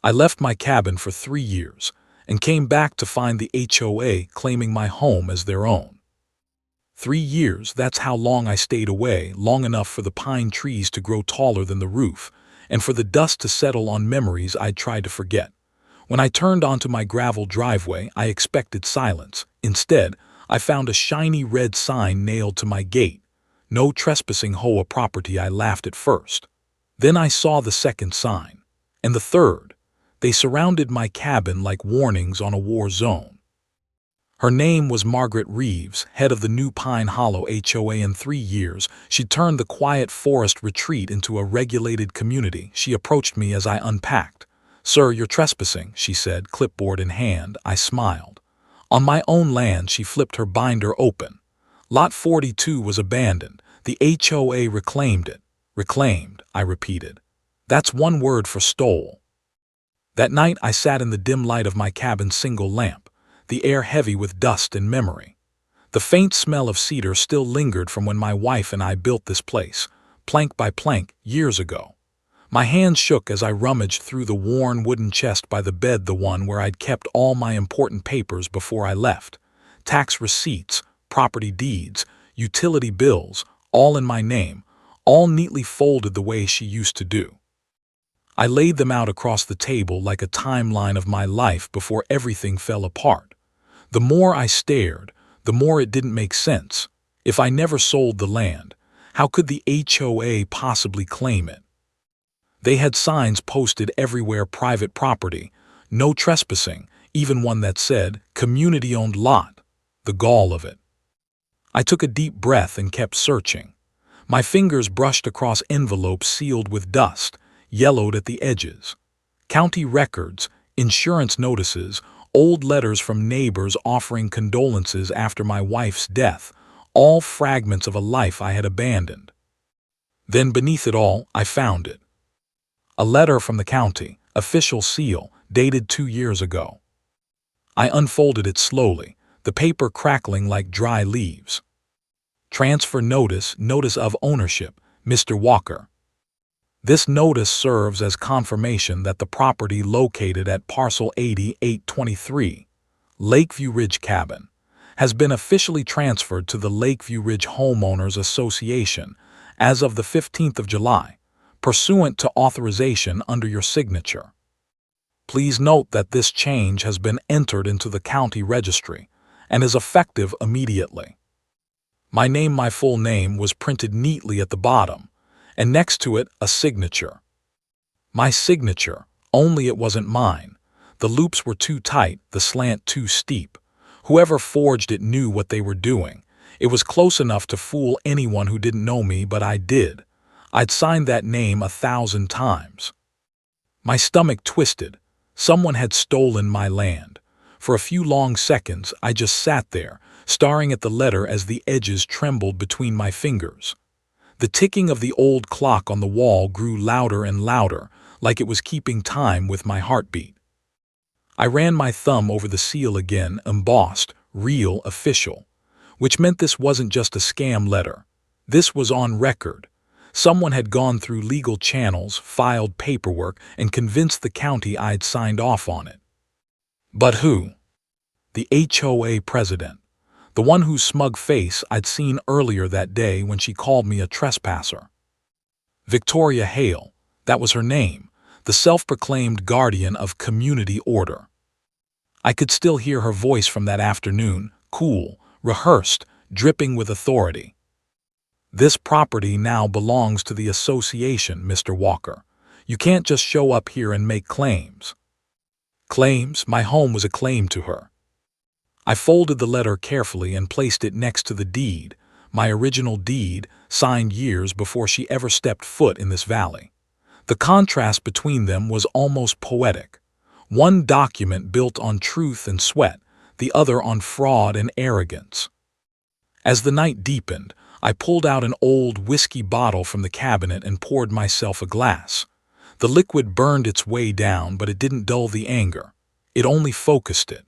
I left my cabin for 3 years and came back to find the HOA claiming my home as their own. 3 years, that's how long I stayed away, long enough for the pine trees to grow taller than the roof, and for the dust to settle on memories I'd tried to forget. When I turned onto my gravel driveway, I expected silence. Instead, I found a shiny red sign nailed to my gate. No trespassing HOA property. I laughed at first. Then I saw the second sign. And the third. They surrounded my cabin like warnings on a war zone. Her name was Margaret Reeves, head of the New Pine Hollow HOA. In 3 years, she'd turned the quiet forest retreat into a regulated community. She approached me as I unpacked. "Sir, you're trespassing," she said, clipboard in hand. I smiled. "On my own land." She flipped her binder open. Lot 42 was abandoned. The HOA reclaimed it. Reclaimed, I repeated. That's one word for stole. That night I sat in the dim light of my cabin's single lamp, the air heavy with dust and memory. The faint smell of cedar still lingered from when my wife and I built this place, plank by plank, years ago. My hands shook as I rummaged through the worn wooden chest by the bed, the one where I'd kept all my important papers before I left. Tax receipts, property deeds, utility bills, all in my name, all neatly folded the way she used to do. I laid them out across the table like a timeline of my life before everything fell apart. The more I stared, the more it didn't make sense. If I never sold the land, how could the HOA possibly claim it? They had signs posted everywhere: private property, no trespassing, even one that said, community-owned lot. The gall of it. I took a deep breath and kept searching. My fingers brushed across envelopes sealed with dust, yellowed at the edges. County records, insurance notices, old letters from neighbors offering condolences after my wife's death, all fragments of a life I had abandoned. Then beneath it all, I found it. A letter from the county, official seal, dated 2 years ago. I unfolded it slowly, the paper crackling like dry leaves. Transfer notice, notice of ownership, Mr. Walker. This notice serves as confirmation that the property located at parcel 8823, Lakeview Ridge Cabin, has been officially transferred to the Lakeview Ridge Homeowners Association as of the 15th of July, pursuant to authorization under your signature. Please note that this change has been entered into the county registry and is effective immediately. My name, my full name, was printed neatly at the bottom, and next to it, a signature. My signature, only it wasn't mine. The loops were too tight, the slant too steep. Whoever forged it knew what they were doing. It was close enough to fool anyone who didn't know me, but I did. I'd signed that name 1,000 times. My stomach twisted. Someone had stolen my land. For a few long seconds, I just sat there, staring at the letter as the edges trembled between my fingers. The ticking of the old clock on the wall grew louder and louder, like it was keeping time with my heartbeat. I ran my thumb over the seal again, embossed, real, official, which meant this wasn't just a scam letter. This was on record. Someone had gone through legal channels, filed paperwork, and convinced the county I'd signed off on it. But who? The HOA president. The one whose smug face I'd seen earlier that day when she called me a trespasser. Victoria Hale, that was her name, the self-proclaimed guardian of community order. I could still hear her voice from that afternoon, cool, rehearsed, dripping with authority. "This property now belongs to the association, Mr. Walker. You can't just show up here and make claims." Claims? My home was a claim to her. I folded the letter carefully and placed it next to the deed, my original deed, signed years before she ever stepped foot in this valley. The contrast between them was almost poetic. One document built on truth and sweat, the other on fraud and arrogance. As the night deepened, I pulled out an old whiskey bottle from the cabinet and poured myself a glass. The liquid burned its way down, but it didn't dull the anger. It only focused it.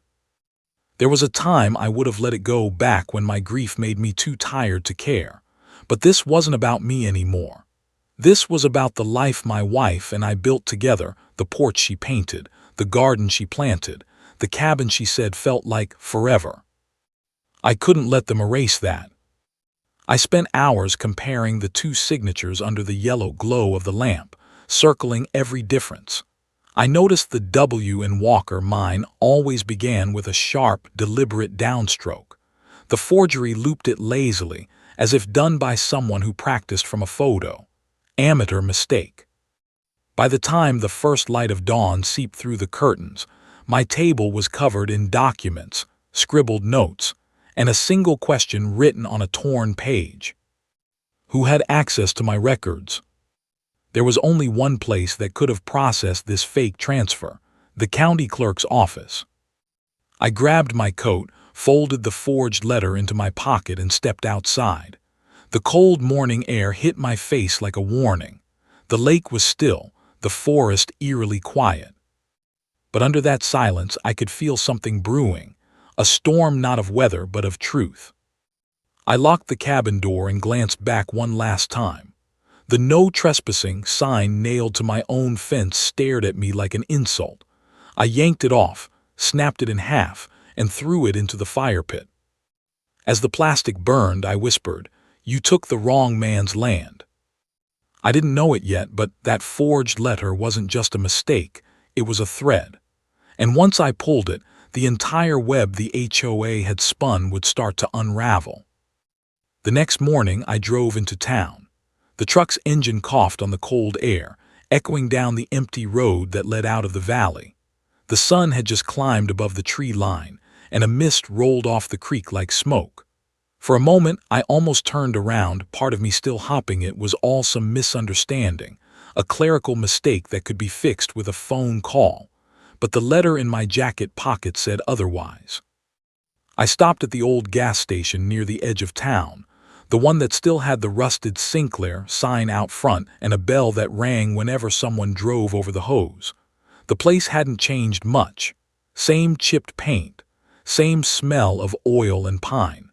There was a time I would have let it go back when my grief made me too tired to care. But this wasn't about me anymore. This was about the life my wife and I built together, the porch she painted, the garden she planted, the cabin she said felt like forever. I couldn't let them erase that. I spent hours comparing the two signatures under the yellow glow of the lamp, circling every difference. I noticed the W in Walker mine always began with a sharp, deliberate downstroke. The forgery looped it lazily, as if done by someone who practiced from a photo. Amateur mistake. By the time the first light of dawn seeped through the curtains, my table was covered in documents, scribbled notes, and a single question written on a torn page. Who had access to my records? There was only one place that could have processed this fake transfer: the county clerk's office. I grabbed my coat, folded the forged letter into my pocket, and stepped outside. The cold morning air hit my face like a warning. The lake was still, the forest eerily quiet. But under that silence I could feel something brewing, a storm not of weather but of truth. I locked the cabin door and glanced back one last time. The "No Trespassing" sign nailed to my own fence stared at me like an insult. I yanked it off, snapped it in half, and threw it into the fire pit. As the plastic burned, I whispered, "You took the wrong man's land." I didn't know it yet, but that forged letter wasn't just a mistake, it was a thread. And once I pulled it, the entire web the HOA had spun would start to unravel. The next morning I drove into town. The truck's engine coughed on the cold air, echoing down the empty road that led out of the valley. The sun had just climbed above the tree line, and a mist rolled off the creek like smoke. For a moment I almost turned around, part of me still hoping it was all some misunderstanding, a clerical mistake that could be fixed with a phone call. But the letter in my jacket pocket said otherwise. I stopped at the old gas station near the edge of town, the one that still had the rusted Sinclair sign out front and a bell that rang whenever someone drove over the hose. The place hadn't changed much. Same chipped paint, same smell of oil and pine.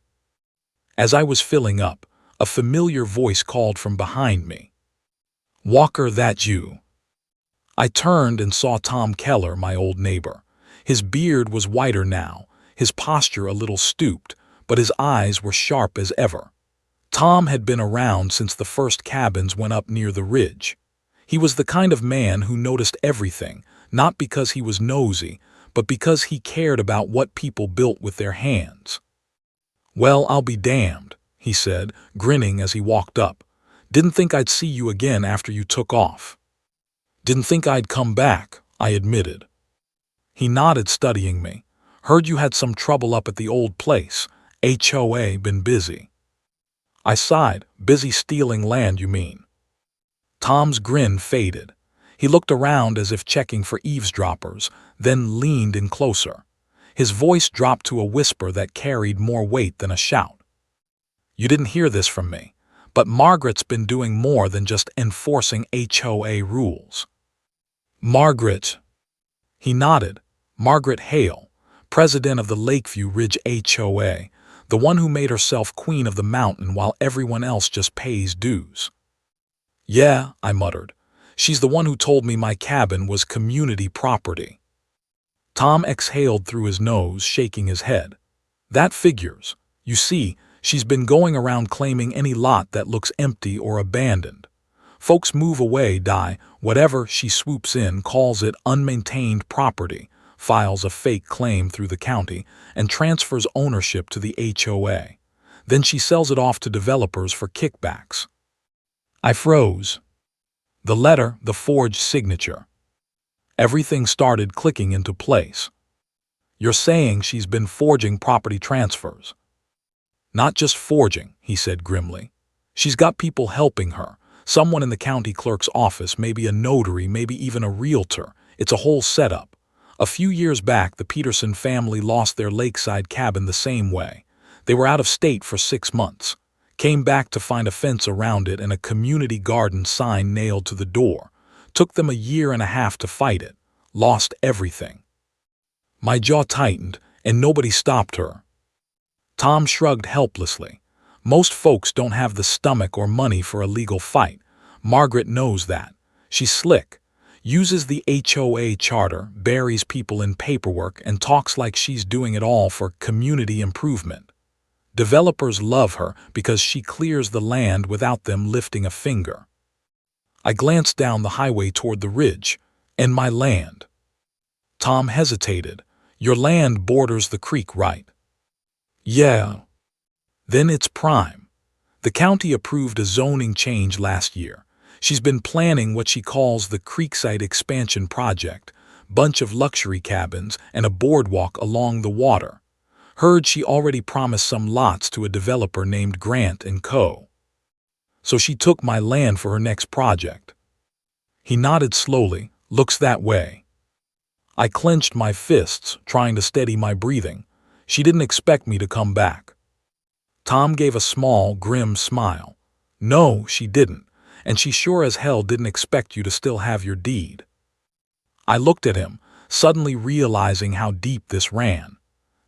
As I was filling up, a familiar voice called from behind me. "Walker, that you?" I turned and saw Tom Keller, my old neighbor. His beard was whiter now, his posture a little stooped, but his eyes were sharp as ever. Tom had been around since the first cabins went up near the ridge. He was the kind of man who noticed everything, not because he was nosy, but because he cared about what people built with their hands. "Well, I'll be damned," he said, grinning as he walked up. "Didn't think I'd see you again after you took off." "Didn't think I'd come back," I admitted. He nodded, studying me. "Heard you had some trouble up at the old place. HOA been busy." I sighed. "Busy stealing land, you mean?" Tom's grin faded. He looked around as if checking for eavesdroppers, then leaned in closer. His voice dropped to a whisper that carried more weight than a shout. "You didn't hear this from me, but Margaret's been doing more than just enforcing HOA rules." "Margaret?" He nodded. "Margaret Hale, president of the Lakeview Ridge HOA, the one who made herself queen of the mountain while everyone else just pays dues." "Yeah," I muttered. "She's the one who told me my cabin was community property." Tom exhaled through his nose, shaking his head. "That figures. You see, she's been going around claiming any lot that looks empty or abandoned. Folks move away, die, whatever, she swoops in, calls it unmaintained property, files a fake claim through the county, and transfers ownership to the HOA. Then she sells it off to developers for kickbacks." I froze. The letter, the forged signature. Everything started clicking into place. "You're saying she's been forging property transfers?" "Not just forging," he said grimly. "She's got people helping her. Someone in the county clerk's office, maybe a notary, maybe even a realtor. It's a whole setup. A few years back, the Peterson family lost their lakeside cabin the same way. They were out of state for 6 months. Came back to find a fence around it and a community garden sign nailed to the door. Took them a year and a half to fight it. Lost everything." My jaw tightened, and nobody stopped her. Tom shrugged helplessly. "Most folks don't have the stomach or money for a legal fight. Margaret knows that. She's slick. Uses the HOA charter, buries people in paperwork, and talks like she's doing it all for community improvement. Developers love her because she clears the land without them lifting a finger. I glanced down the highway toward the ridge. And my land. Tom hesitated. Your land borders the creek, right? Yeah. Then it's prime. The county approved a zoning change last year. She's been planning what she calls the Creekside Expansion Project, bunch of luxury cabins and a boardwalk along the water. Heard she already promised some lots to a developer named Grant & Co. So she took my land for her next project. He nodded slowly. Looks that way. I clenched my fists, trying to steady my breathing. She didn't expect me to come back. Tom gave a small, grim smile. No, she didn't, and she sure as hell didn't expect you to still have your deed. I looked at him, suddenly realizing how deep this ran.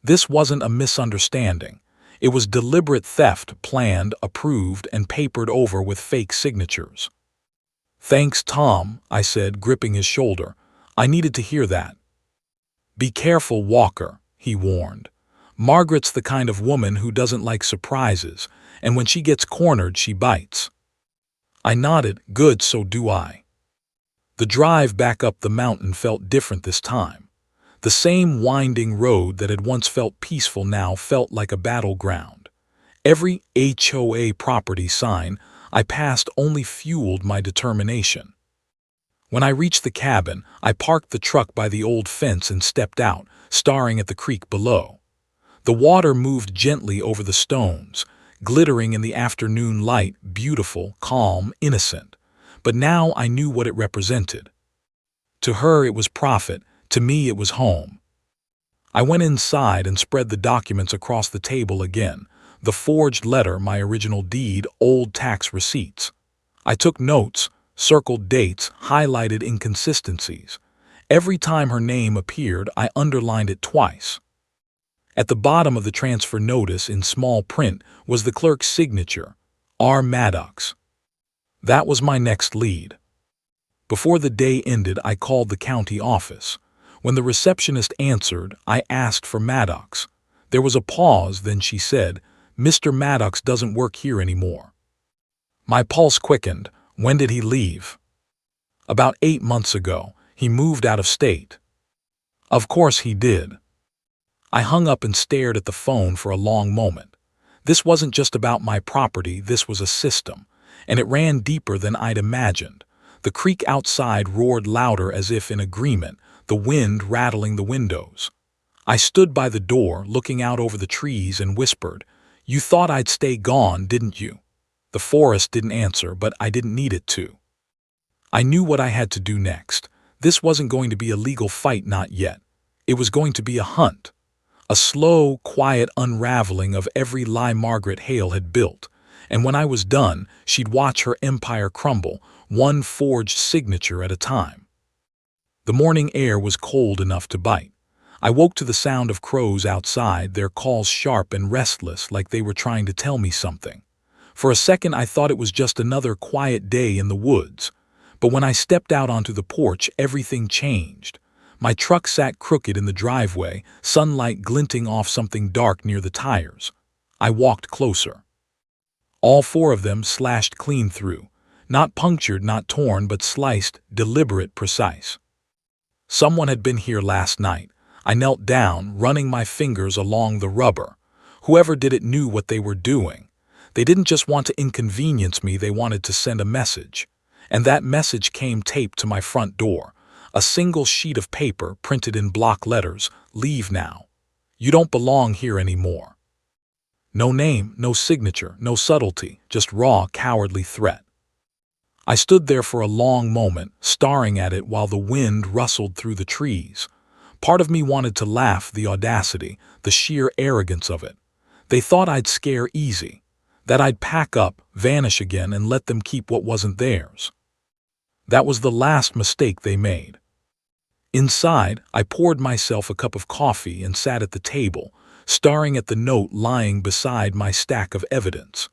This wasn't a misunderstanding. It was deliberate theft, planned, approved, and papered over with fake signatures. Thanks, Tom, I said, gripping his shoulder. I needed to hear that. Be careful, Walker, he warned. Margaret's the kind of woman who doesn't like surprises, and when she gets cornered, she bites. I nodded. Good, so do I. The drive back up the mountain felt different this time. The same winding road that had once felt peaceful now felt like a battleground. Every HOA property sign I passed only fueled my determination. When I reached the cabin, I parked the truck by the old fence and stepped out, staring at the creek below. The water moved gently over the stones, glittering in the afternoon light, beautiful, calm, innocent. But now I knew what it represented. To her it was profit, to me it was home. I went inside and spread the documents across the table again. The forged letter, my original deed, old tax receipts. I took notes, circled dates, highlighted inconsistencies. Every time her name appeared, I underlined it twice. At the bottom of the transfer notice in small print was the clerk's signature, R. Maddox. That was my next lead. Before the day ended, I called the county office. When the receptionist answered, I asked for Maddox. There was a pause, then she said, Mr. Maddox doesn't work here anymore. My pulse quickened. When did he leave? About 8 months ago. He moved out of state. Of course he did. I hung up and stared at the phone for a long moment. This wasn't just about my property, this was a system, and it ran deeper than I'd imagined. The creek outside roared louder as if in agreement, the wind rattling the windows. I stood by the door, looking out over the trees, and whispered, You thought I'd stay gone, didn't you? The forest didn't answer, but I didn't need it to. I knew what I had to do next. This wasn't going to be a legal fight, not yet. It was going to be a hunt. A slow, quiet unraveling of every lie Margaret Hale had built. And when I was done, she'd watch her empire crumble, one forged signature at a time. The morning air was cold enough to bite. I woke to the sound of crows outside, their calls sharp and restless, like they were trying to tell me something. For a second I thought it was just another quiet day in the woods. But when I stepped out onto the porch, everything changed. My truck sat crooked in the driveway, sunlight glinting off something dark near the tires. I walked closer. All 4 of them slashed clean through. Not punctured, not torn, but sliced, deliberate, precise. Someone had been here last night. I knelt down, running my fingers along the rubber. Whoever did it knew what they were doing. They didn't just want to inconvenience me, they wanted to send a message. And that message came taped to my front door. A single sheet of paper printed in block letters, Leave now. You don't belong here anymore. No name, no signature, no subtlety, just raw, cowardly threat. I stood there for a long moment, staring at it while the wind rustled through the trees. Part of me wanted to laugh, the audacity, the sheer arrogance of it. They thought I'd scare easy, that I'd pack up, vanish again, and let them keep what wasn't theirs. That was the last mistake they made. Inside, I poured myself a cup of coffee and sat at the table, staring at the note lying beside my stack of evidence.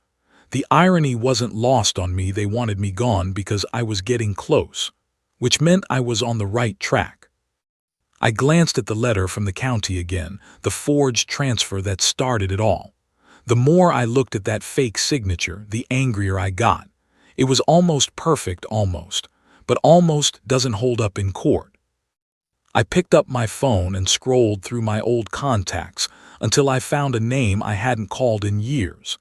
The irony wasn't lost on me. They wanted me gone because I was getting close. which meant I was on the right track. I glanced at the letter from the county again, the forged transfer that started it all. The more I looked at that fake signature, the angrier I got. It was almost perfect, almost, but almost doesn't hold up in court. I picked up my phone and scrolled through my old contacts until I found a name I hadn't called in years.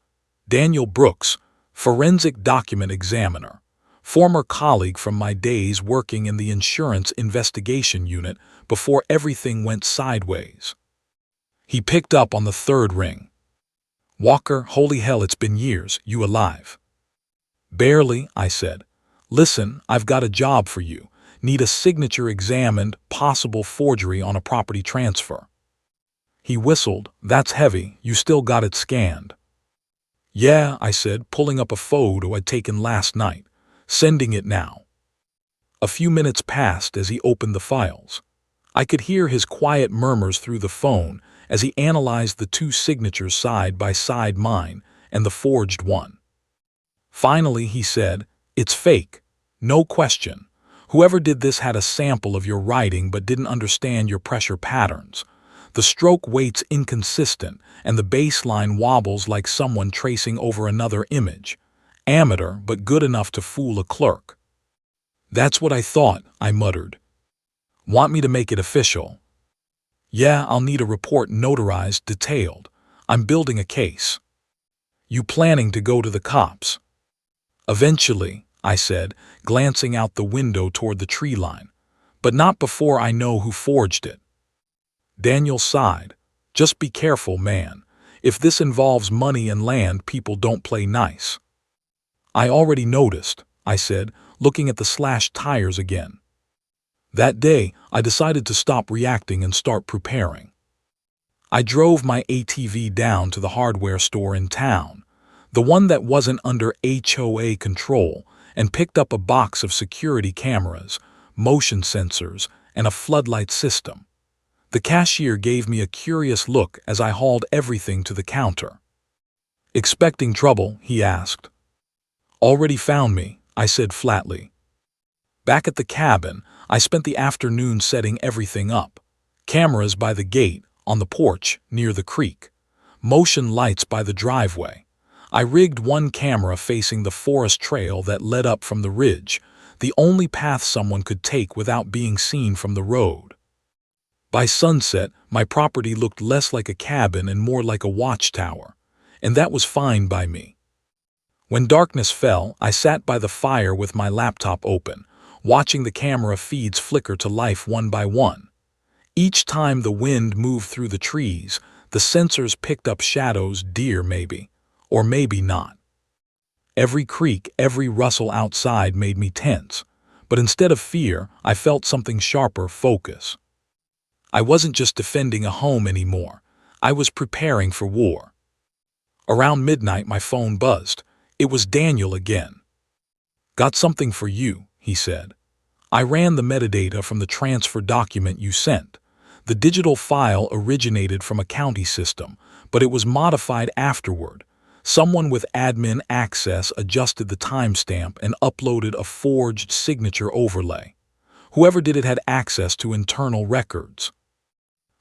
Daniel Brooks, forensic document examiner, former colleague from my days working in the insurance investigation unit before everything went sideways. He picked up on the third ring. "Walker, holy hell, it's been years. You alive?" "Barely," I said. "Listen, I've got a job for you. Need a signature examined, possible forgery on a property transfer." He whistled. "That's heavy. You still got it scanned?" "Yeah," I said, pulling up a photo I'd taken last night. "Sending it now." A few minutes passed as he opened the files. I could hear his quiet murmurs through the phone as he analyzed the two signatures side by side, mine and the forged one. Finally, he said, "It's fake. No question. Whoever did this had a sample of your writing but didn't understand your pressure patterns. The stroke weight's inconsistent and the baseline wobbles like someone tracing over another image. Amateur, but good enough to fool a clerk." "That's what I thought," I muttered. "Want me to make it official?" "Yeah, I'll need a report notarized, detailed. I'm building a case." "You planning to go to the cops?" "Eventually," I said, glancing out the window toward the tree line. "But not before I know who forged it." Daniel sighed. "Just be careful, man. If this involves money and land, people don't play nice." "I already noticed," I said, looking at the slashed tires again. That day, I decided to stop reacting and start preparing. I drove my ATV down to the hardware store in town, the one that wasn't under HOA control, and picked up a box of security cameras, motion sensors, and a floodlight system. The cashier gave me a curious look as I hauled everything to the counter. "Expecting trouble?" he asked. "Already found me," I said flatly. Back at the cabin, I spent the afternoon setting everything up. Cameras by the gate, on the porch, near the creek. Motion lights by the driveway. I rigged one camera facing the forest trail that led up from the ridge, the only path someone could take without being seen from the road. By sunset, my property looked less like a cabin and more like a watchtower, and that was fine by me. When darkness fell, I sat by the fire with my laptop open, watching the camera feeds flicker to life one by one. Each time the wind moved through the trees, the sensors picked up shadows, deer maybe, or maybe not. Every creak, every rustle outside made me tense, but instead of fear, I felt something sharper: focus. I wasn't just defending a home anymore. I was preparing for war. Around midnight, my phone buzzed. It was Daniel again. "Got something for you," he said. "I ran the metadata from the transfer document you sent. The digital file originated from a county system, but it was modified afterward. Someone with admin access adjusted the timestamp and uploaded a forged signature overlay. Whoever did it had access to internal records."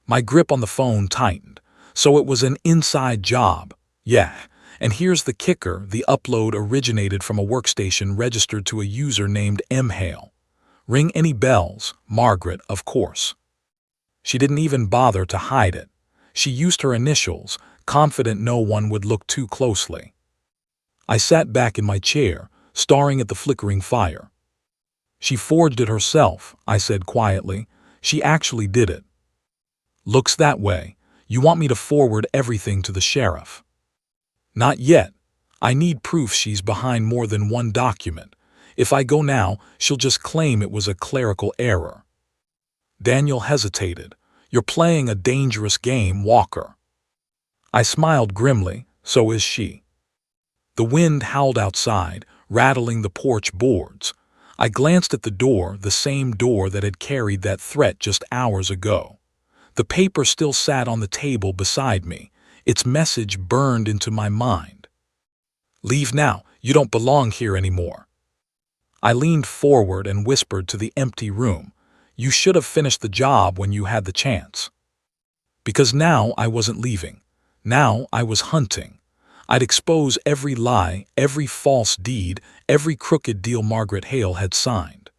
My grip on the phone tightened. So it was an inside job. Yeah, and here's the kicker: the upload originated from a workstation registered to a user named M. Hale. Ring any bells? Margaret, of course. She didn't even bother to hide it. She used her initials, confident no one would look too closely. I sat back in my chair, staring at the flickering fire. "She forged it herself," I said quietly. "She actually did it." "Looks that way. You want me to forward everything to the sheriff?" "Not yet. I need proof she's behind more than one document. If I go now, she'll just claim it was a clerical error." Daniel hesitated. "You're playing a dangerous game, Walker." I smiled grimly. "So is she." The wind howled outside, rattling the porch boards. I glanced at the door, the same door that had carried that threat just hours ago. The paper still sat on the table beside me, its message burned into my mind. "Leave now. You don't belong here anymore." I leaned forward and whispered to the empty room, "You should have finished the job when you had the chance." Because now I wasn't leaving. Now I was hunting. I'd expose every lie, every false deed, every crooked deal Margaret Hale had signed.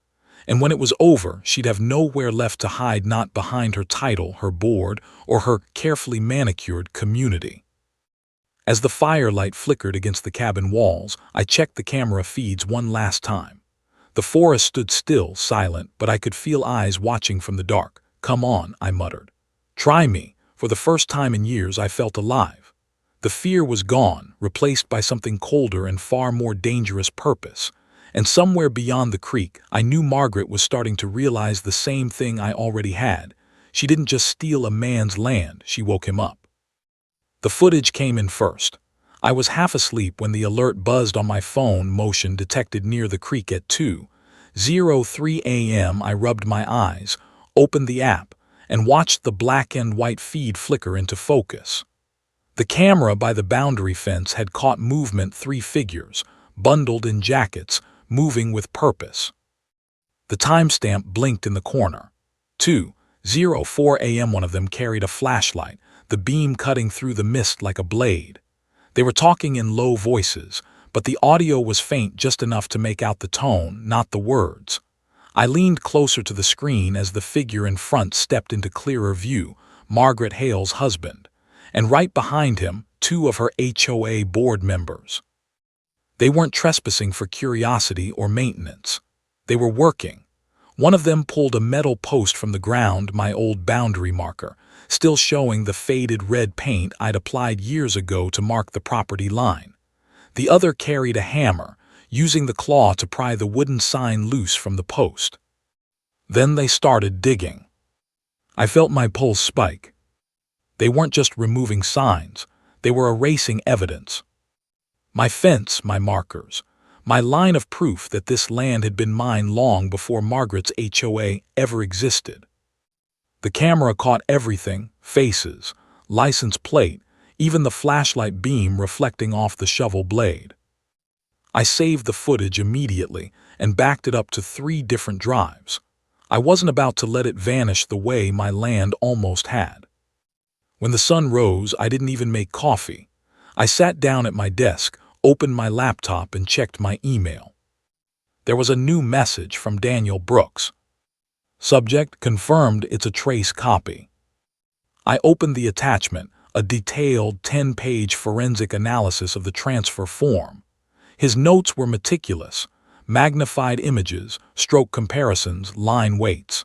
And when it was over, she'd have nowhere left to hide, not behind her title, her board, or her carefully manicured community. As the firelight flickered against the cabin walls, I checked the camera feeds one last time. The forest stood still, silent, but I could feel eyes watching from the dark. "Come on," I muttered. "Try me." For the first time in years, I felt alive. The fear was gone, replaced by something colder and far more dangerous: purpose. And somewhere beyond the creek, I knew Margaret was starting to realize the same thing I already had. She didn't just steal a man's land, she woke him up. The footage came in first. I was half asleep when the alert buzzed on my phone: motion detected near the creek at 2:03 a.m. I rubbed my eyes, opened the app, and watched the black and white feed flicker into focus. The camera by the boundary fence had caught movement: 3 figures, bundled in jackets, moving with purpose. The timestamp blinked in the corner. 2:04 a.m. One of them carried a flashlight, the beam cutting through the mist like a blade. They were talking in low voices, but the audio was faint, just enough to make out the tone, not the words. I leaned closer to the screen as the figure in front stepped into clearer view: Margaret Hale's husband, and right behind him, 2 of her HOA board members. They weren't trespassing for curiosity or maintenance. They were working. One of them pulled a metal post from the ground, my old boundary marker, still showing the faded red paint I'd applied years ago to mark the property line. The other carried a hammer, using the claw to pry the wooden sign loose from the post. Then they started digging. I felt my pulse spike. They weren't just removing signs, they were erasing evidence. My fence, my markers, my line of proof that this land had been mine long before Margaret's HOA ever existed. The camera caught everything: faces, license plate, even the flashlight beam reflecting off the shovel blade. I saved the footage immediately and backed it up to 3 different drives. I wasn't about to let it vanish the way my land almost had. When the sun rose, I didn't even make coffee. I sat down at my desk, opened my laptop, and checked my email. There was a new message from Daniel Brooks. Subject: confirmed, it's a trace copy. I opened the attachment, a detailed 10-page forensic analysis of the transfer form. His notes were meticulous: magnified images, stroke comparisons, line weights.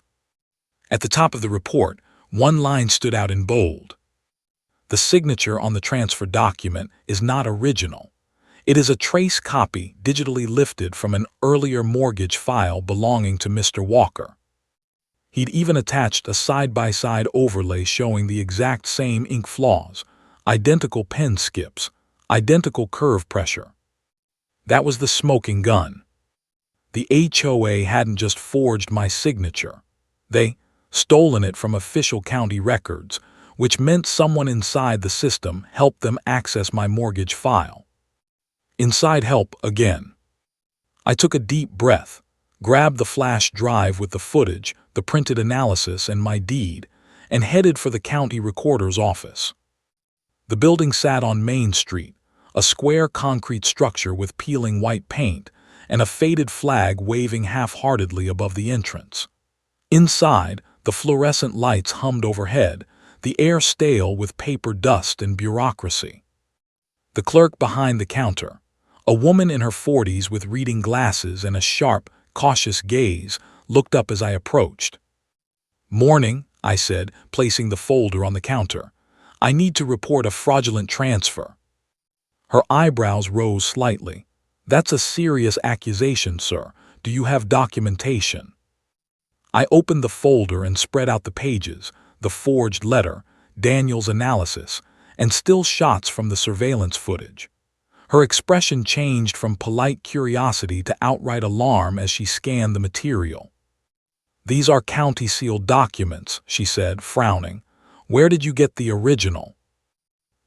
At the top of the report, one line stood out in bold: "The signature on the transfer document is not original. It is a trace copy digitally lifted from an earlier mortgage file belonging to Mr. Walker." He'd even attached a side-by-side overlay showing the exact same ink flaws, identical pen skips, identical curve pressure. That was the smoking gun. The HOA hadn't just forged my signature. They stolen it from official county records, which meant someone inside the system helped them access my mortgage file. Inside help again. I took a deep breath, grabbed the flash drive with the footage, the printed analysis, and my deed, and headed for the county recorder's office. The building sat on Main Street, a square concrete structure with peeling white paint and a faded flag waving half-heartedly above the entrance. Inside, the fluorescent lights hummed overhead, the air stale with paper dust and bureaucracy. The clerk behind the counter, a woman in her 40s with reading glasses and a sharp, cautious gaze, looked up as I approached. "Morning," I said, placing the folder on the counter. "I need to report a fraudulent transfer." Her eyebrows rose slightly. "That's a serious accusation, sir. Do you have documentation?" I opened the folder and spread out the pages: the forged letter, Daniel's analysis, and still shots from the surveillance footage. Her expression changed from polite curiosity to outright alarm as she scanned the material. "These are county-sealed documents," she said, frowning. "Where did you get the original?"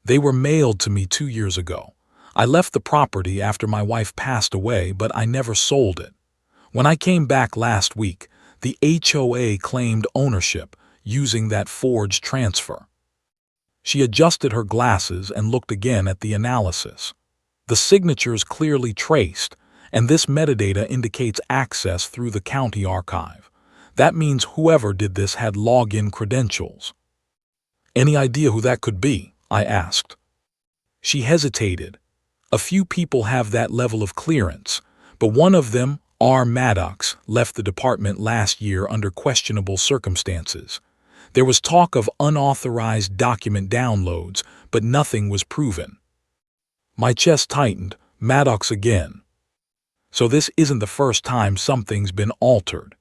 "They were mailed to me 2 years ago. I left the property after my wife passed away, but I never sold it. When I came back last week, the HOA claimed ownership using that forged transfer. She adjusted her glasses and looked again at the analysis. The signatures clearly traced, and this metadata indicates access through the county archive. That means whoever did this had login credentials. Any idea who that could be? I asked. She hesitated. A few people have that level of clearance, but one of them, R. Maddox, left the department last year under questionable circumstances. There was talk of unauthorized document downloads, but nothing was proven. My chest tightened. Maddox again. So this isn't the first time something's been altered.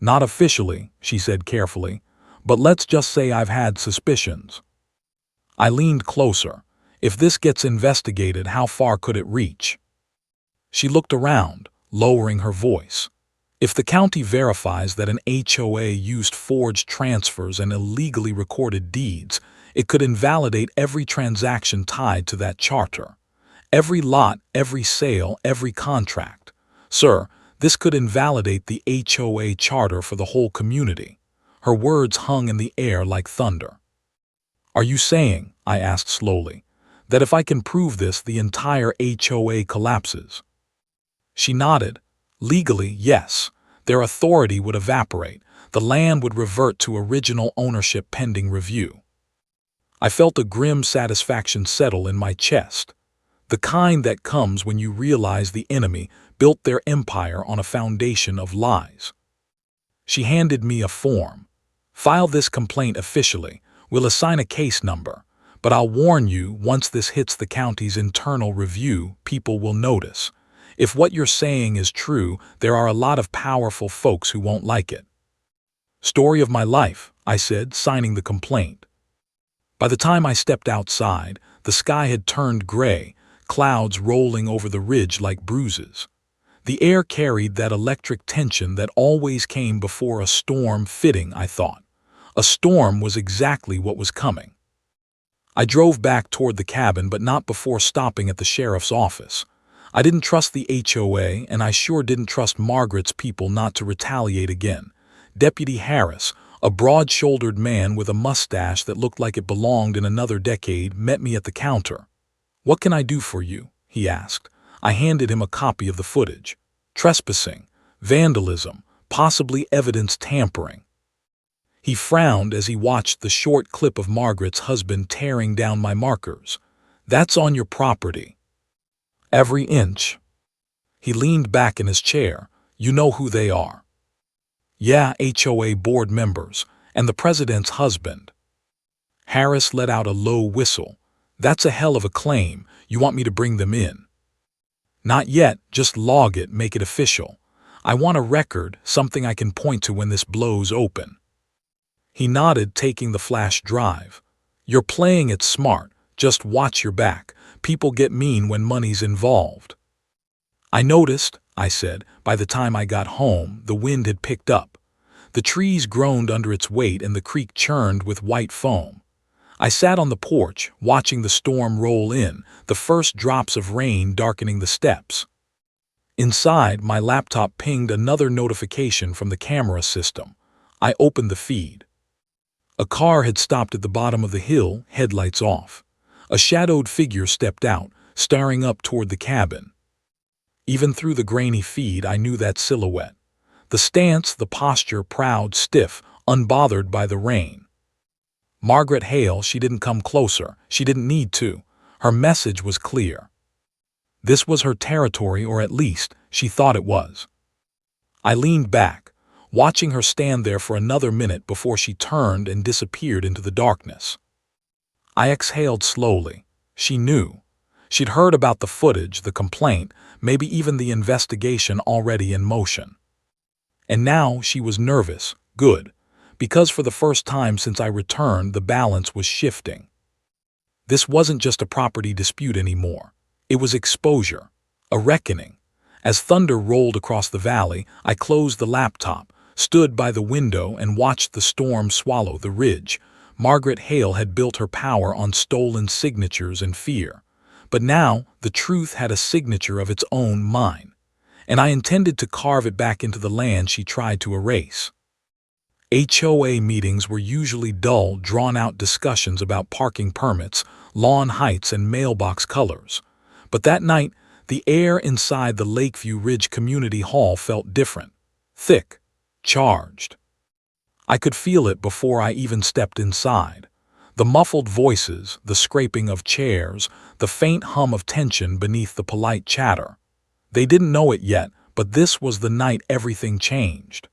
Not officially, she said carefully, but let's just say I've had suspicions. I leaned closer. If this gets investigated, how far could it reach? She looked around, lowering her voice. If the county verifies that an HOA used forged transfers and illegally recorded deeds, it could invalidate every transaction tied to that charter. Every lot, every sale, every contract. Sir, this could invalidate the HOA charter for the whole community. Her words hung in the air like thunder. Are you saying, I asked slowly, that if I can prove this, the entire HOA collapses? She nodded. Legally, yes. Their authority would evaporate. The land would revert to original ownership pending review. I felt a grim satisfaction settle in my chest. The kind that comes when you realize the enemy built their empire on a foundation of lies. She handed me a form. File this complaint officially. We'll assign a case number. But I'll warn you, once this hits the county's internal review, people will notice. If what you're saying is true, there are a lot of powerful folks who won't like it. Story of my life, I said, signing the complaint. By the time I stepped outside, the sky had turned gray, clouds rolling over the ridge like bruises. The air carried that electric tension that always came before a storm. Fitting, I thought. A storm was exactly what was coming. I drove back toward the cabin, but not before stopping at the sheriff's office. I didn't trust the HOA, and I sure didn't trust Margaret's people not to retaliate again. Deputy Harris, a broad-shouldered man with a mustache that looked like it belonged in another decade, met me at the counter. "What can I do for you?" he asked. I handed him a copy of the footage. Trespassing, vandalism, possibly evidence tampering. He frowned as he watched the short clip of Margaret's husband tearing down my markers. "That's on your property. Every inch." He leaned back in his chair. "You know who they are." "Yeah, HOA board members, and the president's husband." Harris let out a low whistle. "That's a hell of a claim. You want me to bring them in?" "Not yet, just log it, make it official. I want a record, something I can point to when this blows open." He nodded, taking the flash drive. "You're playing it smart, just watch your back. People get mean when money's involved." "I noticed," I said. By the time I got home, the wind had picked up. The trees groaned under its weight and the creek churned with white foam. I sat on the porch, watching the storm roll in, the first drops of rain darkening the steps. Inside, my laptop pinged another notification from the camera system. I opened the feed. A car had stopped at the bottom of the hill, headlights off. A shadowed figure stepped out, staring up toward the cabin. Even through the grainy feed, I knew that silhouette. The stance, the posture, proud, stiff, unbothered by the rain. Margaret Hale. She didn't come closer. She didn't need to. Her message was clear. This was her territory, or at least, she thought it was. I leaned back, watching her stand there for another minute before she turned and disappeared into the darkness. I exhaled slowly. She knew. She'd heard about the footage, the complaint, maybe even the investigation already in motion. And now she was nervous. Good. Because for the first time since I returned, the balance was shifting. This wasn't just a property dispute anymore. It was exposure, a reckoning. As thunder rolled across the valley, I closed the laptop, stood by the window, and watched the storm swallow the ridge. Margaret Hale had built her power on stolen signatures and fear. But now, the truth had a signature of its own, mine. and I intended to carve it back into the land she tried to erase. HOA meetings were usually dull, drawn-out discussions about parking permits, lawn heights, and mailbox colors. But that night, the air inside the Lakeview Ridge Community Hall felt different, thick, charged. I could feel it before I even stepped inside. The muffled voices, the scraping of chairs, the faint hum of tension beneath the polite chatter. They didn't know it yet, but this was the night everything changed.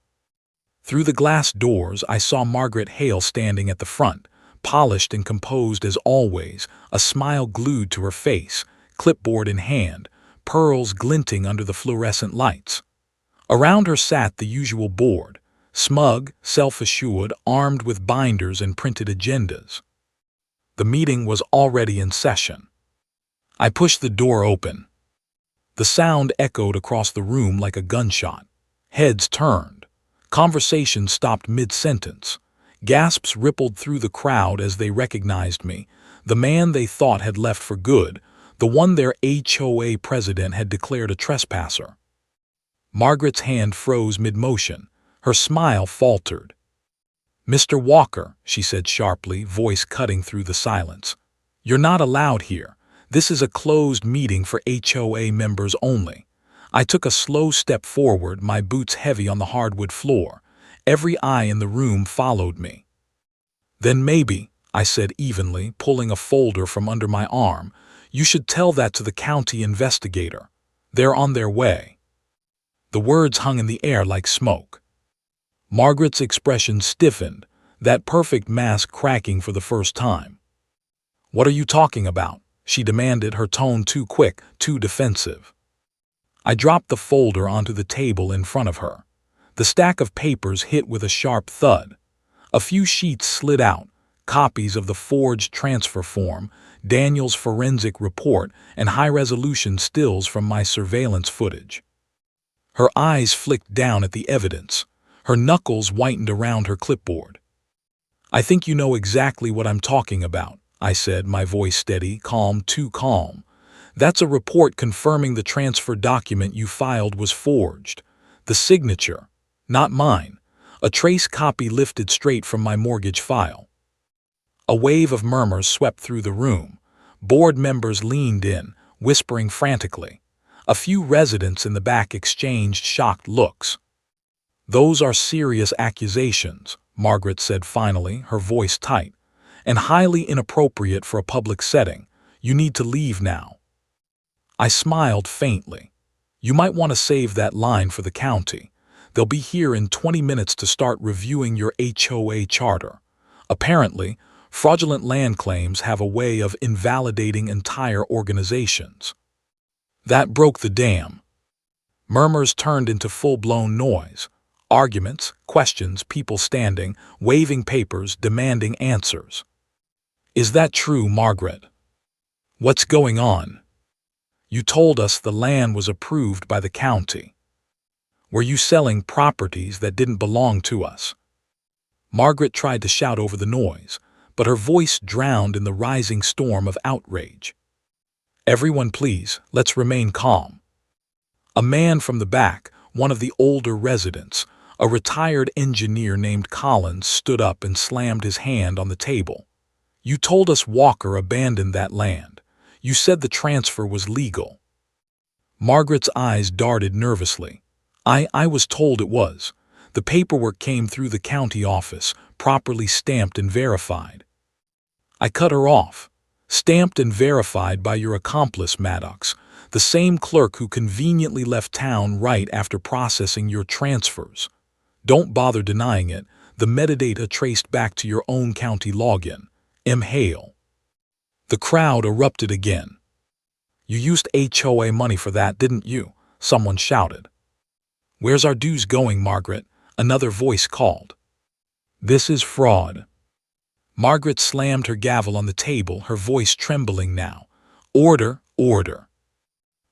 Through the glass doors, I saw Margaret Hale standing at the front, polished and composed as always, a smile glued to her face, clipboard in hand, pearls glinting under the fluorescent lights. Around her sat the usual board, smug, self-assured, armed with binders and printed agendas. The meeting was already in session. I pushed the door open. The sound echoed across the room like a gunshot. Heads turned. Conversation stopped mid-sentence. Gasps rippled through the crowd as they recognized me, the man they thought had left for good, the one their HOA president had declared a trespasser. Margaret's hand froze mid-motion. Her smile faltered. "Mr. Walker," she said sharply, voice cutting through the silence. "You're not allowed here. This is a closed meeting for HOA members only." I took a slow step forward, my boots heavy on the hardwood floor. Every eye in the room followed me. "Then maybe," I said evenly, pulling a folder from under my arm, "you should tell that to the county investigator. They're on their way." The words hung in the air like smoke. Margaret's expression stiffened, that perfect mask cracking for the first time. "What are you talking about?" she demanded, her tone too quick, too defensive. I dropped the folder onto the table in front of her. The stack of papers hit with a sharp thud. A few sheets slid out, copies of the forged transfer form, Daniel's forensic report, and high-resolution stills from my surveillance footage. Her eyes flicked down at the evidence. Her knuckles whitened around her clipboard. "I think you know exactly what I'm talking about," I said, my voice steady, calm, too calm. "That's a report confirming the transfer document you filed was forged. The signature, not mine. A trace copy lifted straight from my mortgage file." A wave of murmurs swept through the room. Board members leaned in, whispering frantically. A few residents in the back exchanged shocked looks. "Those are serious accusations," Margaret said finally, her voice tight, "and highly inappropriate for a public setting. You need to leave now." I smiled faintly. "You might want to save that line for the county. They'll be here in 20 minutes to start reviewing your HOA charter. Apparently, fraudulent land claims have a way of invalidating entire organizations." That broke the dam. Murmurs turned into full-blown noise. Arguments, questions, people standing, waving papers, demanding answers. "Is that true, Margaret? What's going on? You told us the land was approved by the county. Were you selling properties that didn't belong to us?" Margaret tried to shout over the noise, but her voice drowned in the rising storm of outrage. "Everyone please, let's remain calm." A man from the back, one of the older residents, a retired engineer named Collins, stood up and slammed his hand on the table. "You told us Walker abandoned that land. You said the transfer was legal." Margaret's eyes darted nervously. I was told it was. The paperwork came through the county office, properly stamped and verified." I cut her off. "Stamped and verified by your accomplice, Maddox, the same clerk who conveniently left town right after processing your transfers. Don't bother denying it. The metadata traced back to your own county login. M. Hale." The crowd erupted again. "You used HOA money for that, didn't you?" someone shouted. "Where's our dues going, Margaret?" another voice called. "This is fraud." Margaret slammed her gavel on the table, her voice trembling now. "Order, order."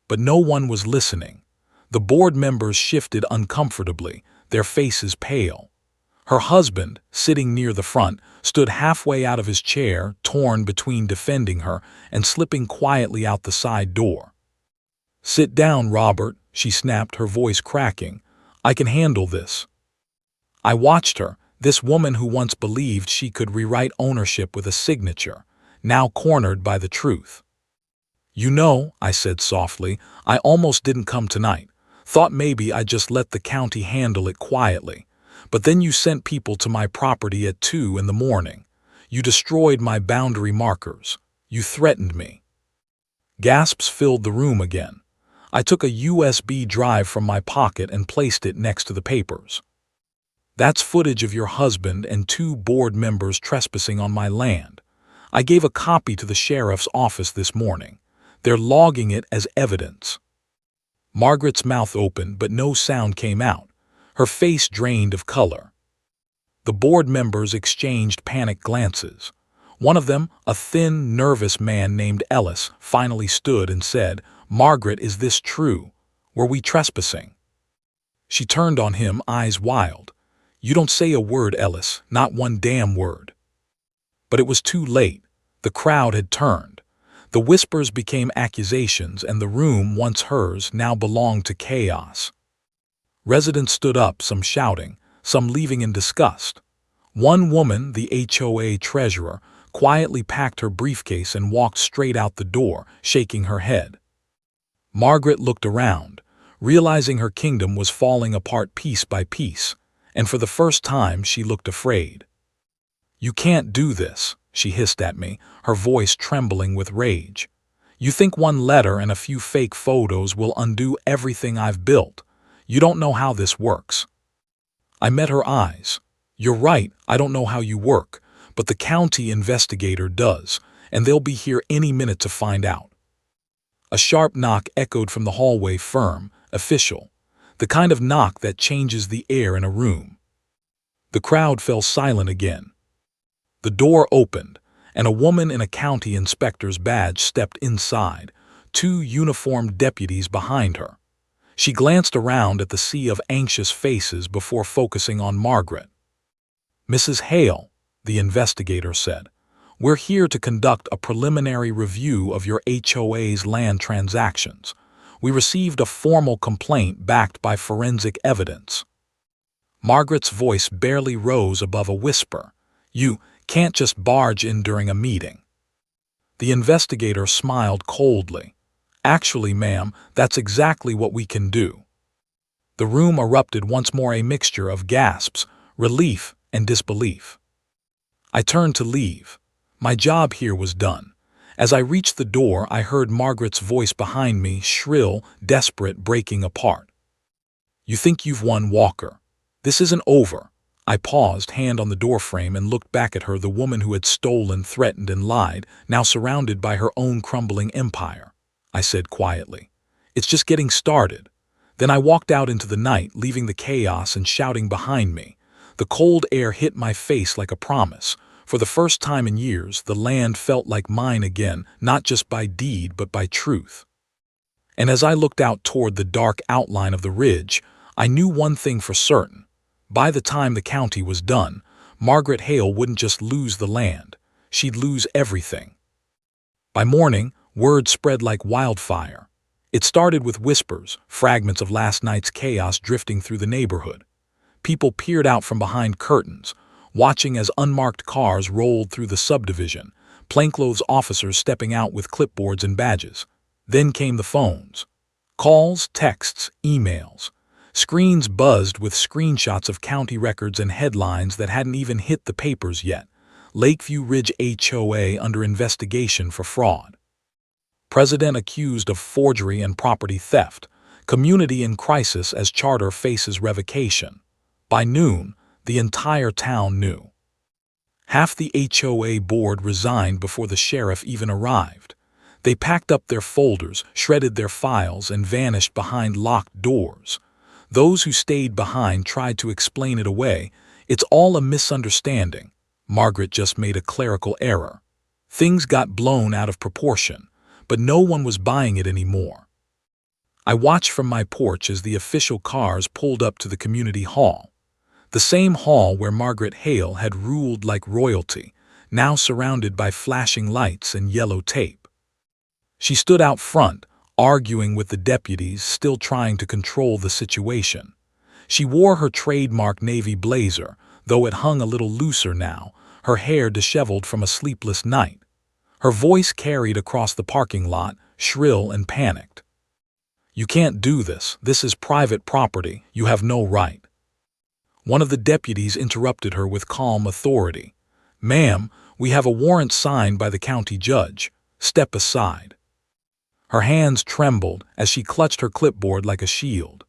But no one was listening. The board members shifted uncomfortably, their faces pale. Her husband, sitting near the front, stood halfway out of his chair, torn between defending her and slipping quietly out the side door. "Sit down, Robert," she snapped, her voice cracking. "I can handle this." I watched her, this woman who once believed she could rewrite ownership with a signature, now cornered by the truth. "You know," I said softly, "I almost didn't come tonight. Thought maybe I'd just let the county handle it quietly. But then you sent people to my property at 2 in the morning. You destroyed my boundary markers. You threatened me." Gasps filled the room again. I took a USB drive from my pocket and placed it next to the papers. "That's footage of your husband and 2 board members trespassing on my land. I gave a copy to the sheriff's office this morning. They're logging it as evidence." Margaret's mouth opened, but no sound came out. Her face drained of color. The board members exchanged panicked glances. One of them, a thin, nervous man named Ellis, finally stood and said, "Margaret, is this true? Were we trespassing?" She turned on him, eyes wild. "You don't say a word, Ellis, not one damn word." But it was too late. The crowd had turned. The whispers became accusations, and the room, once hers, now belonged to chaos. Residents stood up, some shouting, some leaving in disgust. One woman, the HOA treasurer, quietly packed her briefcase and walked straight out the door, shaking her head. Margaret looked around, realizing her kingdom was falling apart piece by piece, and for the first time she looked afraid. "You can't do this," she hissed at me, her voice trembling with rage. "You think one letter and a few fake photos will undo everything I've built? You don't know how this works." I met her eyes. "You're right, I don't know how you work, but the county investigator does, and they'll be here any minute to find out." A sharp knock echoed from the hallway, firm, official, the kind of knock that changes the air in a room. The crowd fell silent again. The door opened, and a woman in a county inspector's badge stepped inside, 2 uniformed deputies behind her. She glanced around at the sea of anxious faces before focusing on Margaret. "Mrs. Hale," the investigator said, "we're here to conduct a preliminary review of your HOA's land transactions. We received a formal complaint backed by forensic evidence." Margaret's voice barely rose above a whisper. "You can't just barge in during a meeting." The investigator smiled coldly. "Actually, ma'am, that's exactly what we can do." The room erupted once more, a mixture of gasps, relief, and disbelief. I turned to leave. My job here was done. As I reached the door, I heard Margaret's voice behind me, shrill, desperate, breaking apart. "You think you've won, Walker? This isn't over." I paused, hand on the doorframe, and looked back at her, the woman who had stolen, threatened, and lied, now surrounded by her own crumbling empire. I said quietly, "It's just getting started." Then I walked out into the night, leaving the chaos and shouting behind me. The cold air hit my face like a promise. For the first time in years, the land felt like mine again, not just by deed, but by truth. And as I looked out toward the dark outline of the ridge, I knew one thing for certain. By the time the county was done, Margaret Hale wouldn't just lose the land. She'd lose everything. By morning, word spread like wildfire. It started with whispers, fragments of last night's chaos drifting through the neighborhood. People peered out from behind curtains, watching as unmarked cars rolled through the subdivision, plainclothes officers stepping out with clipboards and badges. Then came the phones. Calls, texts, emails. Screens buzzed with screenshots of county records and headlines that hadn't even hit the papers yet. Lakeview Ridge HOA under investigation for fraud. President accused of forgery and property theft. Community in crisis as charter faces revocation. By noon, the entire town knew. Half the HOA board resigned before the sheriff even arrived. They packed up their folders, shredded their files, and vanished behind locked doors. Those who stayed behind tried to explain it away. "It's all a misunderstanding. Margaret just made a clerical error." Things got blown out of proportion, but no one was buying it anymore. I watched from my porch as the official cars pulled up to the community hall. The same hall where Margaret Hale had ruled like royalty, now surrounded by flashing lights and yellow tape. She stood out front, arguing with the deputies, still trying to control the situation. She wore her trademark navy blazer, though it hung a little looser now, her hair disheveled from a sleepless night. Her voice carried across the parking lot, shrill and panicked. "You can't do this. This is private property. You have no right." One of the deputies interrupted her with calm authority. "Ma'am, we have a warrant signed by the county judge. Step aside." Her hands trembled as she clutched her clipboard like a shield.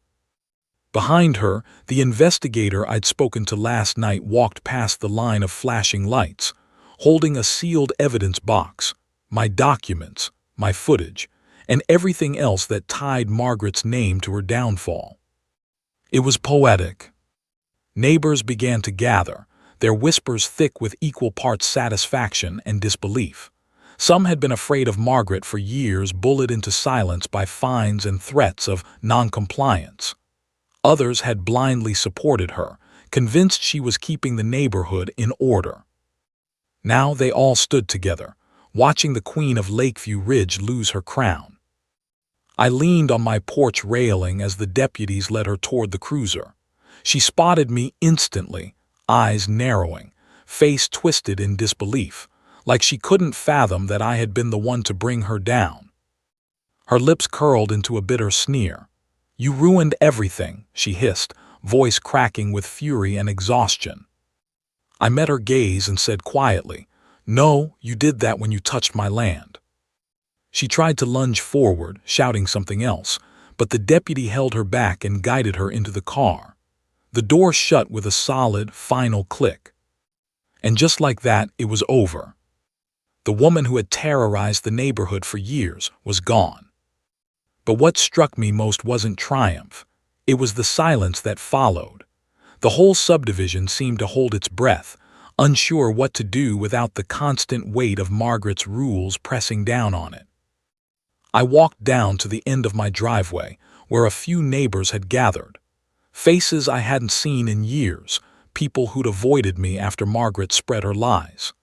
Behind her, the investigator I'd spoken to last night walked past the line of flashing lights, holding a sealed evidence box, my documents, my footage, and everything else that tied Margaret's name to her downfall. It was poetic. Neighbors began to gather, their whispers thick with equal parts satisfaction and disbelief. Some had been afraid of Margaret for years, bullied into silence by fines and threats of noncompliance. Others had blindly supported her, convinced she was keeping the neighborhood in order. Now they all stood together, watching the Queen of Lakeview Ridge lose her crown. I leaned on my porch railing as the deputies led her toward the cruiser. She spotted me instantly, eyes narrowing, face twisted in disbelief, like she couldn't fathom that I had been the one to bring her down. Her lips curled into a bitter sneer. "You ruined everything," she hissed, voice cracking with fury and exhaustion. I met her gaze and said quietly, "No, you did that when you touched my land." She tried to lunge forward, shouting something else, but the deputy held her back and guided her into the car. The door shut with a solid, final click. And just like that, it was over. The woman who had terrorized the neighborhood for years was gone. But what struck me most wasn't triumph. It was the silence that followed. The whole subdivision seemed to hold its breath, unsure what to do without the constant weight of Margaret's rules pressing down on it. I walked down to the end of my driveway, where a few neighbors had gathered. Faces I hadn't seen in years, people who'd avoided me after Margaret spread her lies.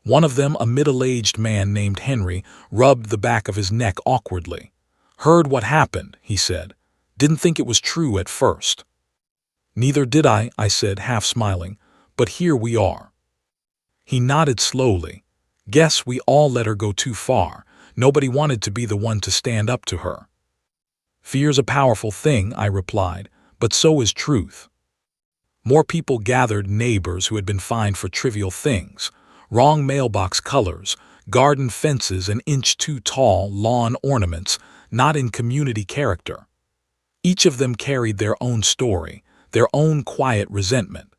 One of them, a middle-aged man named Henry, rubbed the back of his neck awkwardly. "Heard what happened," he said. "Didn't think it was true at first." "Neither did I," said, half smiling, "but here we are." He nodded slowly. "Guess we all let her go too far. Nobody wanted to be the one to stand up to her." "Fear's a powerful thing," I replied, "but so is truth." More people gathered, neighbors who had been fined for trivial things, wrong mailbox colors, garden fences an inch too tall, lawn ornaments, not in community character. Each of them carried their own story, their own quiet resentment.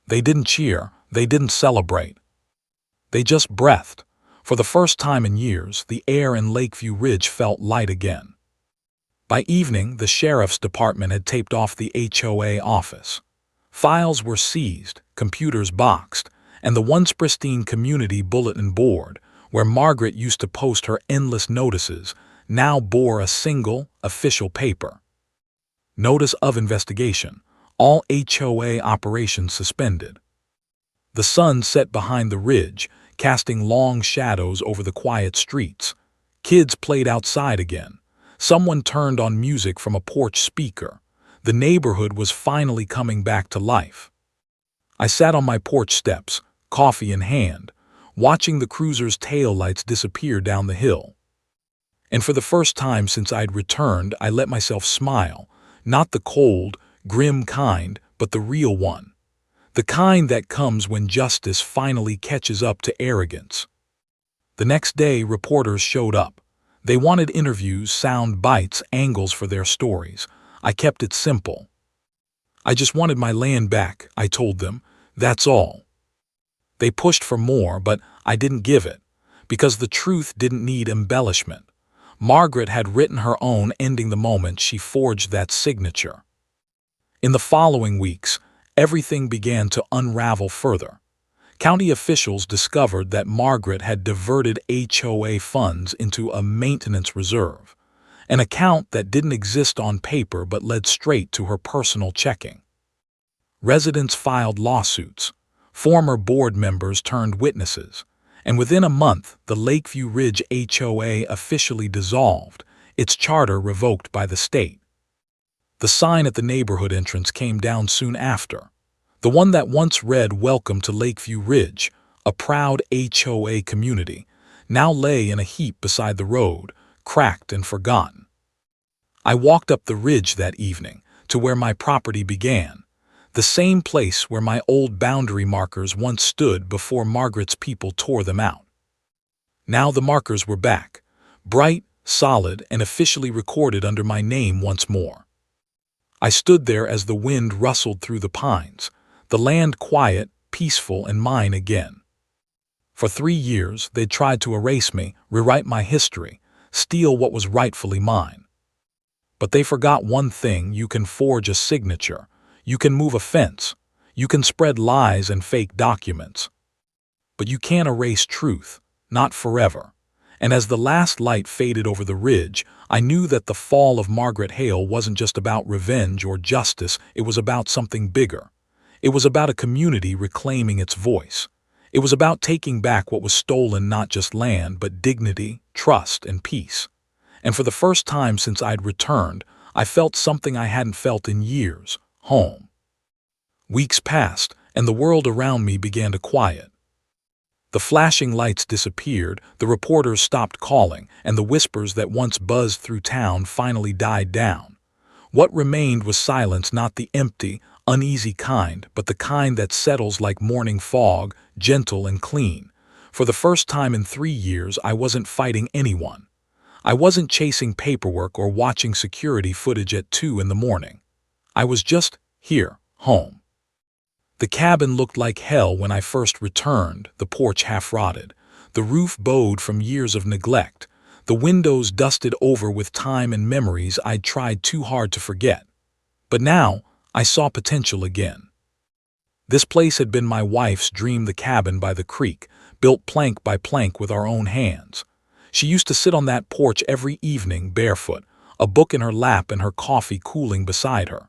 They didn't cheer, they didn't celebrate. They just breathed. For the first time in years, the air in Lakeview Ridge felt light again. By evening, the sheriff's department had taped off the HOA office. Files were seized, computers boxed, and the once pristine community bulletin board, where Margaret used to post her endless notices, now bore a single, official paper. Notice of investigation. All HOA operations suspended. The sun set behind the ridge, casting long shadows over the quiet streets. Kids played outside again. Someone turned on music from a porch speaker. The neighborhood was finally coming back to life. I sat on my porch steps, coffee in hand, watching the cruiser's taillights disappear down the hill. And for the first time since I'd returned, I let myself smile, not the cold, grim kind, but the real one. The kind that comes when justice finally catches up to arrogance. The next day, reporters showed up. They wanted interviews, sound bites, angles for their stories. I kept it simple. "I just wanted my land back," I told them. "That's all." They pushed for more, but I didn't give it, because the truth didn't need embellishment. Margaret had written her own ending the moment she forged that signature. In the following weeks, everything began to unravel further. County officials discovered that Margaret had diverted HOA funds into a maintenance reserve, an account that didn't exist on paper but led straight to her personal checking. Residents filed lawsuits. Former board members turned witnesses. And within a month, the Lakeview Ridge HOA officially dissolved, its charter revoked by the state. The sign at the neighborhood entrance came down soon after. The one that once read "Welcome to Lakeview Ridge, a proud HOA community," now lay in a heap beside the road, cracked and forgotten. I walked up the ridge that evening to where my property began, the same place where my old boundary markers once stood before Margaret's people tore them out. Now the markers were back, bright, solid, and officially recorded under my name once more. I stood there as the wind rustled through the pines, the land quiet, peaceful, and mine again. For 3 years, they'd tried to erase me, rewrite my history, steal what was rightfully mine. But they forgot one thing: you can forge a signature, you can move a fence, you can spread lies and fake documents. But you can't erase truth, not forever. And as the last light faded over the ridge, I knew that the fall of Margaret Hale wasn't just about revenge or justice, it was about something bigger. It was about a community reclaiming its voice. It was about taking back what was stolen, not just land, but dignity, trust, and peace. And for the first time since I'd returned, I felt something I hadn't felt in years: home. Weeks passed, and the world around me began to quiet. The flashing lights disappeared, the reporters stopped calling, and the whispers that once buzzed through town finally died down. What remained was silence, not the empty, uneasy kind, but the kind that settles like morning fog, gentle and clean. For the first time in 3 years, I wasn't fighting anyone. I wasn't chasing paperwork or watching security footage at 2 in the morning. I was just here, home. The cabin looked like hell when I first returned, the porch half-rotted, the roof bowed from years of neglect, the windows dusted over with time and memories I'd tried too hard to forget. But now, I saw potential again. This place had been my wife's dream, the cabin by the creek, built plank by plank with our own hands. She used to sit on that porch every evening barefoot, a book in her lap and her coffee cooling beside her.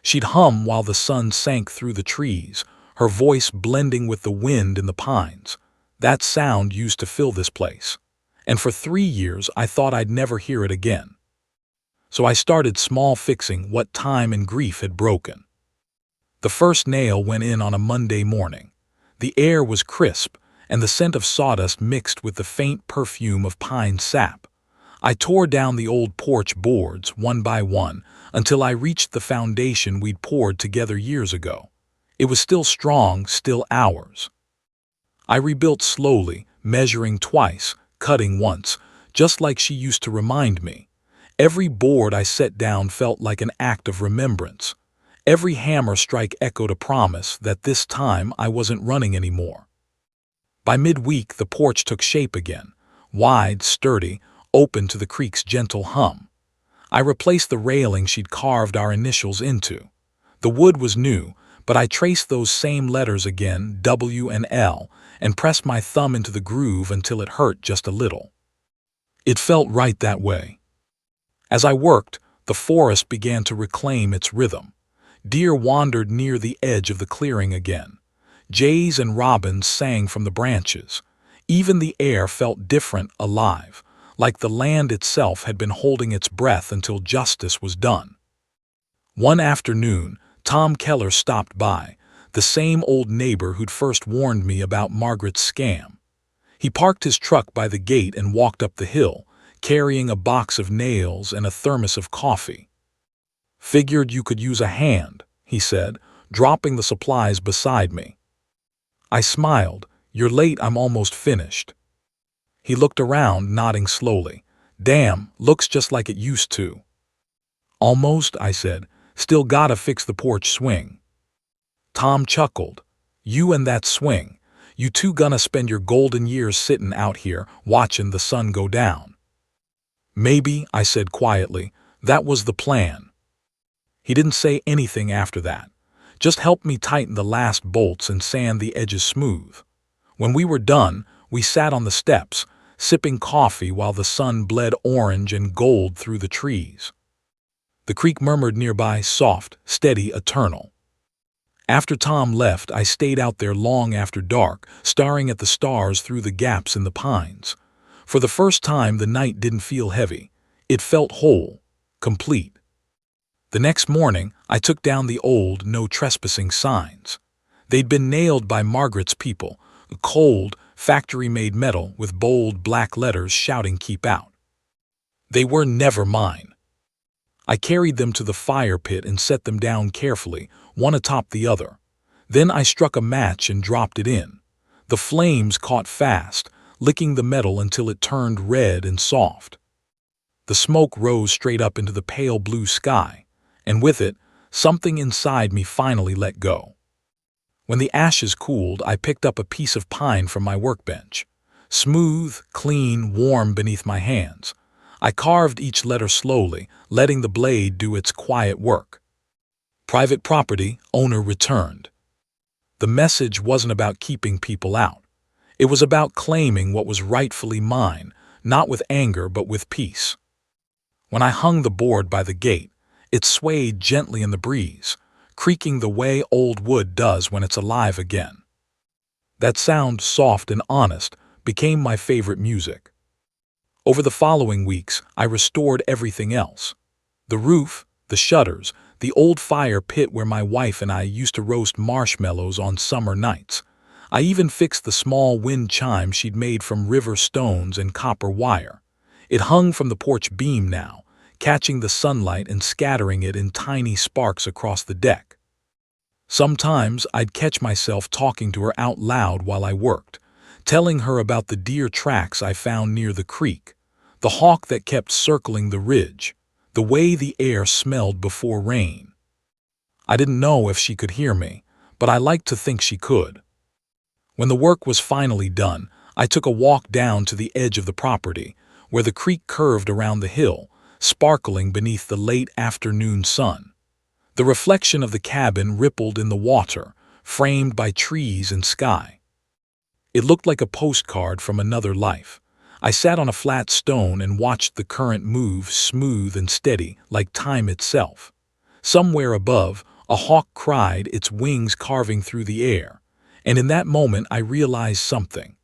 She'd hum while the sun sank through the trees, her voice blending with the wind in the pines. That sound used to fill this place. And for 3 years I thought I'd never hear it again. So I started small, fixing what time and grief had broken. The first nail went in on a Monday morning. The air was crisp, and the scent of sawdust mixed with the faint perfume of pine sap. I tore down the old porch boards, one by one, until I reached the foundation we'd poured together years ago. It was still strong, still ours. I rebuilt slowly, measuring twice, cutting once, just like she used to remind me. Every board I set down felt like an act of remembrance. Every hammer strike echoed a promise that this time I wasn't running anymore. By midweek, the porch took shape again, wide, sturdy, open to the creek's gentle hum. I replaced the railing she'd carved our initials into. The wood was new, but I traced those same letters again, W and L, and pressed my thumb into the groove until it hurt just a little. It felt right that way. As I worked, the forest began to reclaim its rhythm. Deer wandered near the edge of the clearing again. Jays and robins sang from the branches. Even the air felt different, alive, like the land itself had been holding its breath until justice was done. One afternoon, Tom Keller stopped by, the same old neighbor who'd first warned me about Margaret's scam. He parked his truck by the gate and walked up the hill, carrying a box of nails and a thermos of coffee. "Figured you could use a hand," he said, dropping the supplies beside me. I smiled. "You're late, I'm almost finished." He looked around, nodding slowly. "Damn, looks just like it used to." "Almost," I said. "Still gotta fix the porch swing." Tom chuckled. "You and that swing. You two gonna spend your golden years sitting out here, watching the sun go down." "Maybe," I said quietly. "That was the plan." He didn't say anything after that. Just helped me tighten the last bolts and sand the edges smooth. When we were done, we sat on the steps, sipping coffee while the sun bled orange and gold through the trees. The creek murmured nearby, soft, steady, eternal. After Tom left, I stayed out there long after dark, staring at the stars through the gaps in the pines. For the first time, the night didn't feel heavy. It felt whole, complete. The next morning, I took down the old "No Trespassing" signs. They'd been nailed by Margaret's people, cold, factory-made metal with bold black letters shouting "Keep out." They were never mine. I carried them to the fire pit and set them down carefully, one atop the other. Then I struck a match and dropped it in. The flames caught fast, licking the metal until it turned red and soft. The smoke rose straight up into the pale blue sky, and with it, something inside me finally let go. When the ashes cooled, I picked up a piece of pine from my workbench. Smooth, clean, warm beneath my hands. I carved each letter slowly, letting the blade do its quiet work. Private property, owner returned. The message wasn't about keeping people out. It was about claiming what was rightfully mine, not with anger but with peace. When I hung the board by the gate, it swayed gently in the breeze, creaking the way old wood does when it's alive again. That sound, soft and honest, became my favorite music. Over the following weeks, I restored everything else. The roof, the shutters, the old fire pit where my wife and I used to roast marshmallows on summer nights. I even fixed the small wind chime she'd made from river stones and copper wire. It hung from the porch beam now, catching the sunlight and scattering it in tiny sparks across the deck. Sometimes I'd catch myself talking to her out loud while I worked, telling her about the deer tracks I found near the creek, the hawk that kept circling the ridge, the way the air smelled before rain. I didn't know if she could hear me, but I liked to think she could. When the work was finally done, I took a walk down to the edge of the property, where the creek curved around the hill, sparkling beneath the late afternoon sun. The reflection of the cabin rippled in the water, framed by trees and sky. It looked like a postcard from another life. I sat on a flat stone and watched the current move, smooth and steady, like time itself. Somewhere above, a hawk cried, its wings carving through the air, and in that moment I realized something.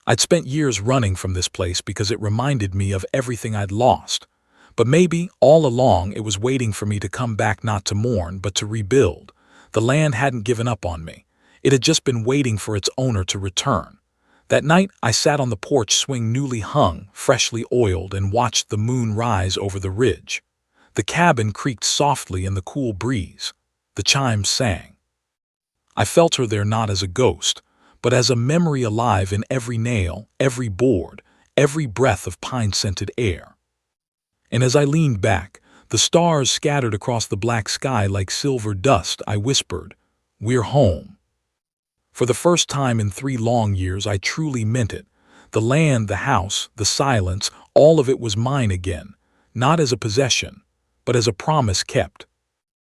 I'd spent years running from this place because it reminded me of everything I'd lost. But maybe, all along, it was waiting for me to come back, not to mourn, but to rebuild. The land hadn't given up on me. It had just been waiting for its owner to return. That night, I sat on the porch swing newly hung, freshly oiled, and watched the moon rise over the ridge. The cabin creaked softly in the cool breeze. The chimes sang. I felt her there not as a ghost, but as a memory alive in every nail, every board, every breath of pine-scented air. And as I leaned back, the stars scattered across the black sky like silver dust, I whispered, "We're home." For the first time in 3 long years, I truly meant it. The land, the house, the silence, all of it was mine again, not as a possession, but as a promise kept.